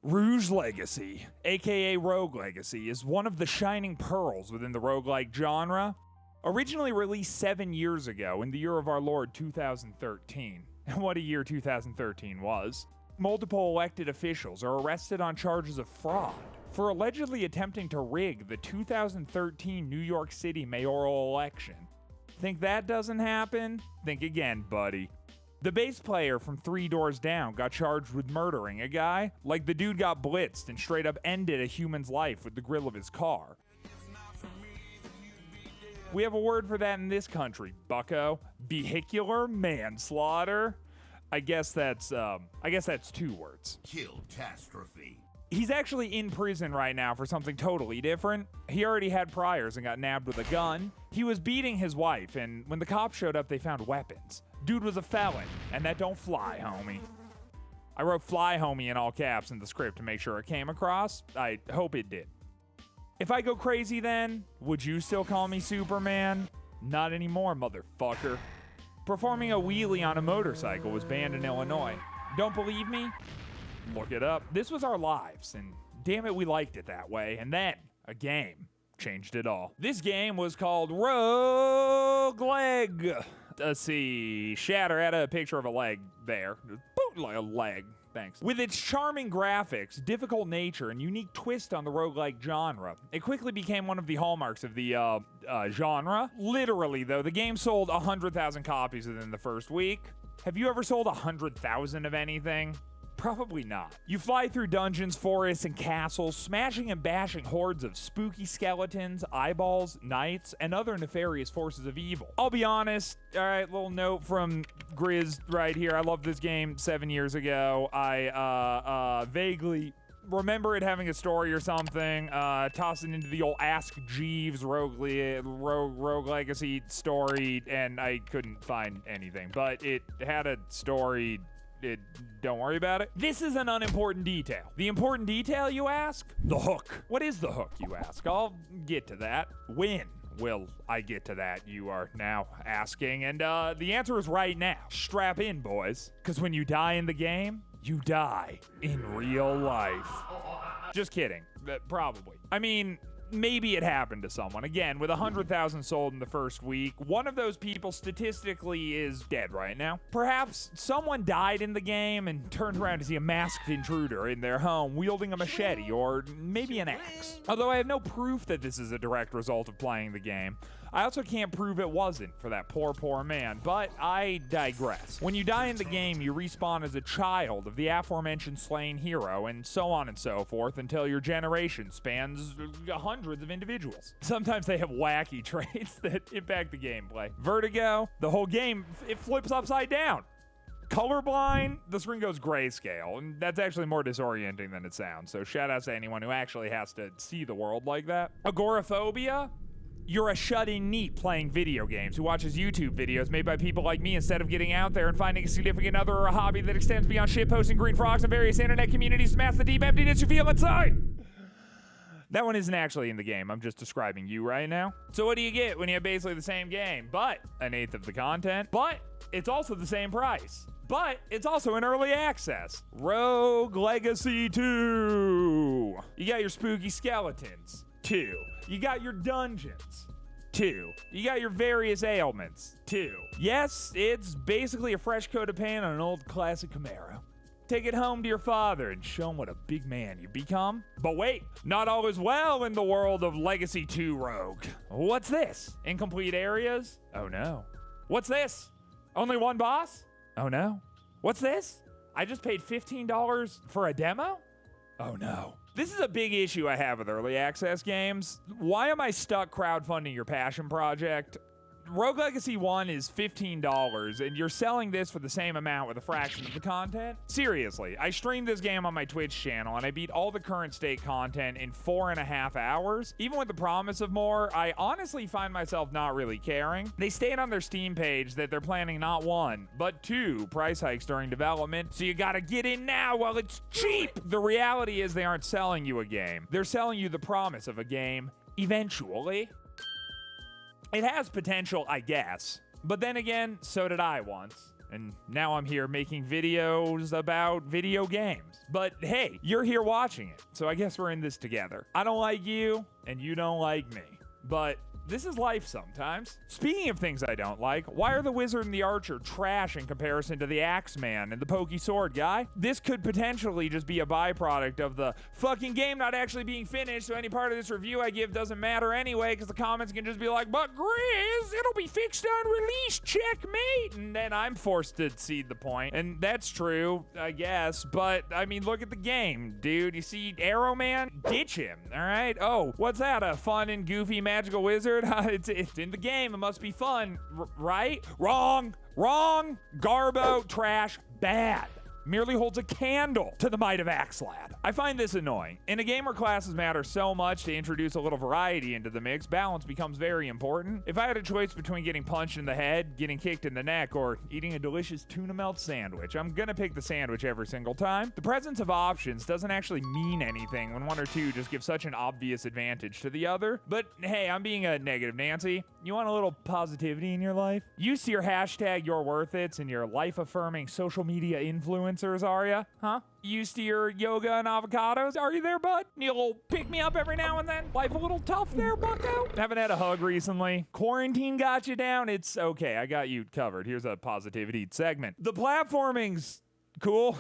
Rouge Legacy, aka Rogue Legacy, is one of the shining pearls within the roguelike genre. Originally released 7 years ago in the year of our Lord 2013. And what a year 2013 was. Multiple elected officials are arrested on charges of fraud for allegedly attempting to rig the 2013 New York City mayoral election. Think that doesn't happen? Think again, buddy. The bass player from 3 Doors Down got charged with murdering a guy, like the dude got blitzed and straight up ended a human's life with the grill of his car. We have a word for that in this country, bucko. Vehicular manslaughter. I guess that's 2 words. Killtastrophe. He's actually in prison right now for something totally different. He already had priors and got nabbed with a gun. He was beating his wife, and when the cops showed up, they found weapons. Dude was a felon, and that don't fly, homie. I wrote fly homie in all caps in the script to make sure it came across. I hope it did. If I go crazy then, would you still call me Superman? Not anymore, motherfucker. Performing a wheelie on a motorcycle was banned in Illinois. Don't believe me? Look it up. This was our lives, and damn it, we liked it that way. And then, a game changed it all. This game was called Rogue Leg. Let's see. Shatter had a picture of a leg there. Boom, like a leg. Thanks. With its charming graphics, difficult nature, and unique twist on the roguelike genre, it quickly became one of the hallmarks of the genre. Literally, though, the game sold 100,000 copies within the first week. Have you ever sold 100,000 of anything? Probably not. You fly through dungeons, forests, and castles, smashing and bashing hordes of spooky skeletons, eyeballs, knights, and other nefarious forces of evil. I'll be honest, alright, little note from Grizz right here. I loved this game 7 years ago. I vaguely remember it having a story or something. Toss it into the old Ask Jeeves Rogue Legacy story, and I couldn't find anything. But it had a story. Don't worry about it. This is an unimportant detail. The important detail, you ask? The hook. What is the hook, you ask? I'll get to that. When will I get to that, you are now asking? And the answer is right now. Strap in, boys. Because when you die in the game, you die in real life. Just kidding. Probably. I mean, maybe it happened to someone. Again, with 100,000 sold in the first week, one of those people statistically is dead right now. Perhaps someone died in the game and turned around to see a masked intruder in their home wielding a machete or maybe an axe. Although I have no proof that this is a direct result of playing the game, I also can't prove it wasn't for that poor man, but I digress. When you die in the game, you respawn as a child of the aforementioned slain hero, and so on and so forth until your generation spans hundreds of individuals. Sometimes they have wacky traits that impact the gameplay. Vertigo, the whole game, it flips upside down. Colorblind, the screen goes grayscale, and that's actually more disorienting than it sounds, so shout out to anyone who actually has to see the world like that. Agoraphobia, you're a shut-in neat playing video games who watches YouTube videos made by people like me instead of getting out there and finding a significant other or a hobby that extends beyond shitposting green frogs and various internet communities to mask the deep emptiness you feel inside. That one isn't actually in the game. I'm just describing you right now. So what do you get when you have basically the same game, but an eighth of the content, but it's also the same price, but it's also in early access? Rogue Legacy 2. You got your spooky skeletons. 2. You got your dungeons. 2. You got your various ailments. 2. Yes, it's basically a fresh coat of paint on an old classic Camaro. Take it home to your father and show him what a big man you become. But wait, not all is well in the world of Legacy 2 Rogue. What's this? Incomplete areas? Oh no. What's this? Only one boss? Oh no. What's this? I just paid $15 for a demo? Oh no. This is a big issue I have with early access games. Why am I stuck crowdfunding your passion project? Rogue Legacy 1 is $15, and you're selling this for the same amount with a fraction of the content? Seriously, I streamed this game on my Twitch channel, and I beat all the current state content in 4.5 hours. Even with the promise of more, I honestly find myself not really caring. They state on their Steam page that they're planning not 1, but 2 price hikes during development, so you gotta get in now while it's cheap! The reality is they aren't selling you a game. They're selling you the promise of a game eventually. It has potential, I guess. But then again, so did I once. And now I'm here making videos about video games. But hey, you're here watching it, so I guess we're in this together. I don't like you, and you don't like me. But this is life sometimes. Speaking of things I don't like, why are the wizard and the archer trash in comparison to the axeman and the pokey sword guy? This could potentially just be a byproduct of the fucking game not actually being finished, so any part of this review I give doesn't matter anyway, because the comments can just be like, but Grizz, it'll be fixed on release, checkmate, and then I'm forced to cede the point. And that's true, I guess, but I mean, look at the game, dude. You see Arrow Man? Ditch him, all right? Oh, what's that, a fun and goofy magical wizard? It's in the game. It must be fun, right? Wrong. Garbo, trash, bad. Merely holds a candle to the might of Axelad. I find this annoying. In a game where classes matter so much, to introduce a little variety into the mix, balance becomes very important. If I had a choice between getting punched in the head, getting kicked in the neck, or eating a delicious tuna melt sandwich, I'm gonna pick the sandwich every single time. The presence of options doesn't actually mean anything when one or two just give such an obvious advantage to the other. But hey, I'm being a negative Nancy. You want a little positivity in your life? Use your hashtag You're Worth It's and your life-affirming social media influencers, are ya? Huh? Used to your yoga and avocados? Are you there, bud? Need a little pick-me-up every now and then? Life a little tough there, bucko? Haven't had a hug recently. Quarantine got you down? It's okay, I got you covered. Here's a positivity segment. The platforming's cool.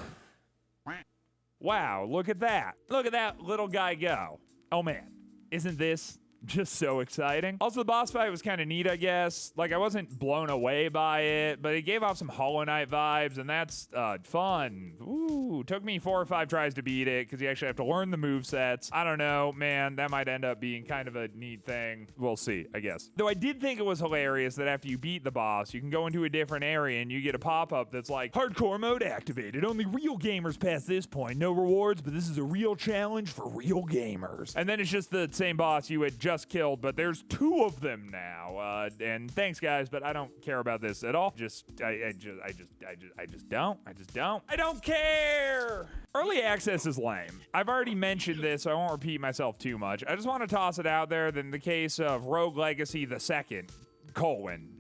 Wow, look at that. Look at that little guy go. Oh man, isn't this just so exciting? Also, the boss fight was kind of neat, I guess. Like, I wasn't blown away by it, but it gave off some Hollow Knight vibes, and that's fun. Ooh, took me 4 or 5 tries to beat it, because you actually have to learn the movesets. I don't know, man, that might end up being kind of a neat thing. We'll see, I guess. Though I did think it was hilarious that after you beat the boss, you can go into a different area, and you get a pop-up that's like, hardcore mode activated. Only real gamers past this point. No rewards, but this is a real challenge for real gamers. And then it's just the same boss you had just killed, but there's 2 of them now. And thanks, guys, but I don't care about this at all. I don't care. Early access is lame. I've already mentioned this, so I won't repeat myself too much. I just want to toss it out there that in the case of Rogue Legacy II,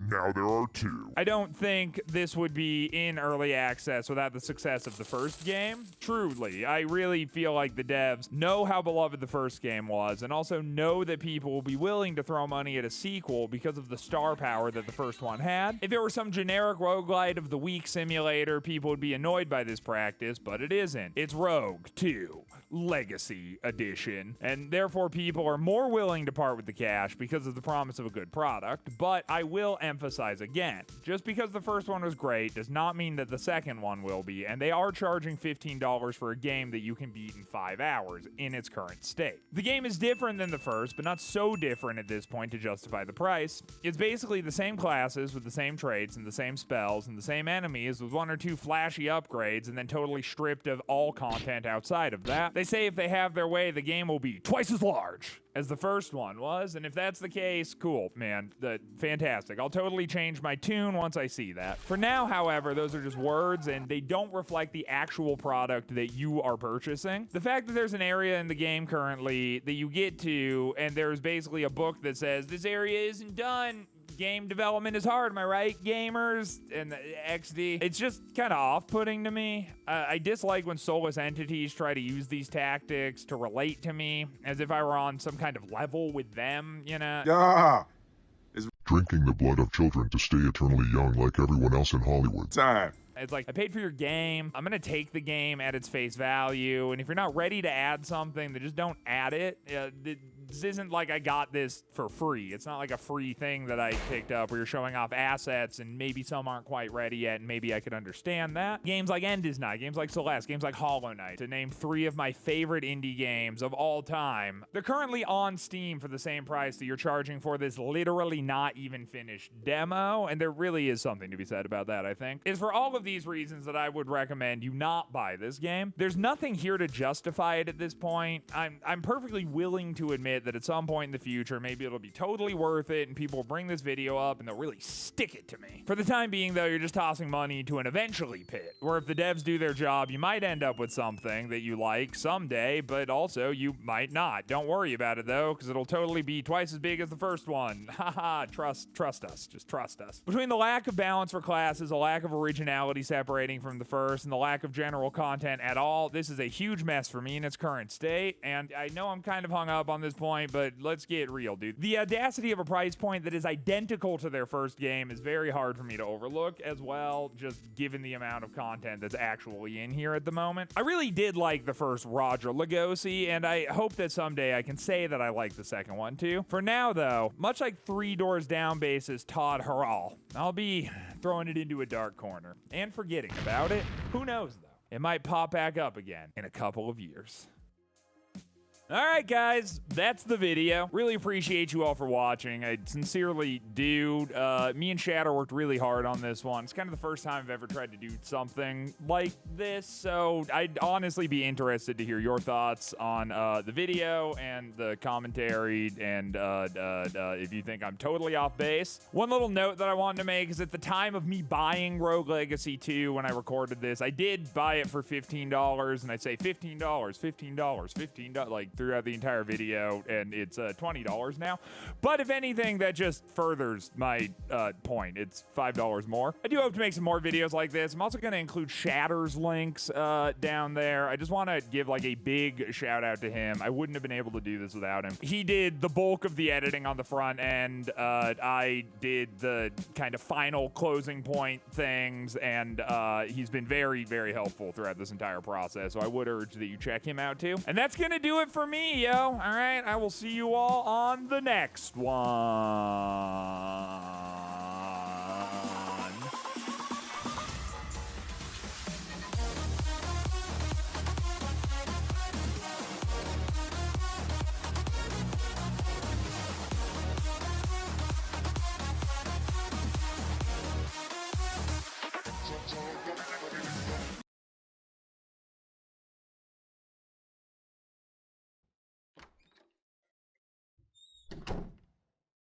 now there are 2. I don't think this would be in early access without the success of the first game. Truly, I really feel like the devs know how beloved the first game was, and also know that people will be willing to throw money at a sequel because of the star power that the first one had. If it were some generic roguelite of the week simulator, people would be annoyed by this practice, but it isn't. It's Rogue 2 Legacy Edition, and therefore people are more willing to part with the cash because of the promise of a good product. But I will emphasize again, just because the first one was great does not mean that the second one will be, and they are charging $15 for a game that you can beat in 5 hours in its current state. The game is different than the first, but not so different at this point to justify the price. It's basically the same classes with the same traits and the same spells and the same enemies with 1 or 2 flashy upgrades, and then totally stripped of all content outside of that. They say if they have their way, the game will be twice as large as the first one was, and if that's the case, cool, man, fantastic. I'll totally change my tune once I see that. For now, however, those are just words, and they don't reflect the actual product that you are purchasing. The fact that there's an area in the game currently that you get to, and there's basically a book that says, this area isn't done, game development is hard, am I right, gamers? And the XD. It's just kind of off-putting to me. I dislike when soulless entities try to use these tactics to relate to me, as if I were on some kind of level with them, you know? Yeah. Drinking the blood of children to stay eternally young like everyone else in Hollywood. Time. It's like, I paid for your game, I'm gonna take the game at its face value, and if you're not ready to add something, then just don't add it. This isn't like I got this for free. It's not like a free thing that I picked up where you're showing off assets and maybe some aren't quite ready yet, and maybe I could understand that. Games like End is Night, games like Celeste, games like Hollow Knight, to name 3 of my favorite indie games of all time. They're currently on Steam for the same price that you're charging for this literally not even finished demo, and there really is something to be said about that, I think. It's for all of these reasons that I would recommend you not buy this game. There's nothing here to justify it at this point. I'm perfectly willing to admit bet that at some point in the future, maybe it'll be totally worth it and people will bring this video up and they'll really stick it to me. For the time being, though, you're just tossing money to an eventually pit, where if the devs do their job, you might end up with something that you like someday, but also you might not. Don't worry about it, though, because it'll totally be twice as big as the first one. Haha, trust us. Just trust us. Between the lack of balance for classes, a lack of originality separating from the first, and the lack of general content at all, this is a huge mess for me in its current state, and I know I'm kind of hung up on this point, but let's get real, dude. The audacity of a price point that is identical to their first game is very hard for me to overlook as well, just given the amount of content that's actually in here at the moment. I really did like the first Roger Lugosi, and I hope that someday I can say that I like the second one too. For now, though, much like Three Doors Down bassist Todd Harrell, I'll be throwing it into a dark corner and forgetting about it. Who knows, though? It might pop back up again in a couple of years. All right, guys, that's the video. Really appreciate you all for watching. I sincerely do. Me and Shadow worked really hard on this one. It's kind of the first time I've ever tried to do something like this, so I'd honestly be interested to hear your thoughts on the video and the commentary, and if you think I'm totally off base. One little note that I wanted to make is at the time of me buying Rogue Legacy 2 when I recorded this, I did buy it for $15, and I'd say $15, $15, like throughout the entire video, and it's $20 now. But if anything, that just furthers my point. It's $5 more. I do hope to make some more videos like this. I'm also going to include Shatter's links down there. I just want to give like a big shout out to him. I wouldn't have been able to do this without him. He did the bulk of the editing on the front end. I did the kind of final closing point things, and he's been very, very helpful throughout this entire process. So I would urge that you check him out too. And that's going to do it for me, yo. All right, I will see you all on the next one.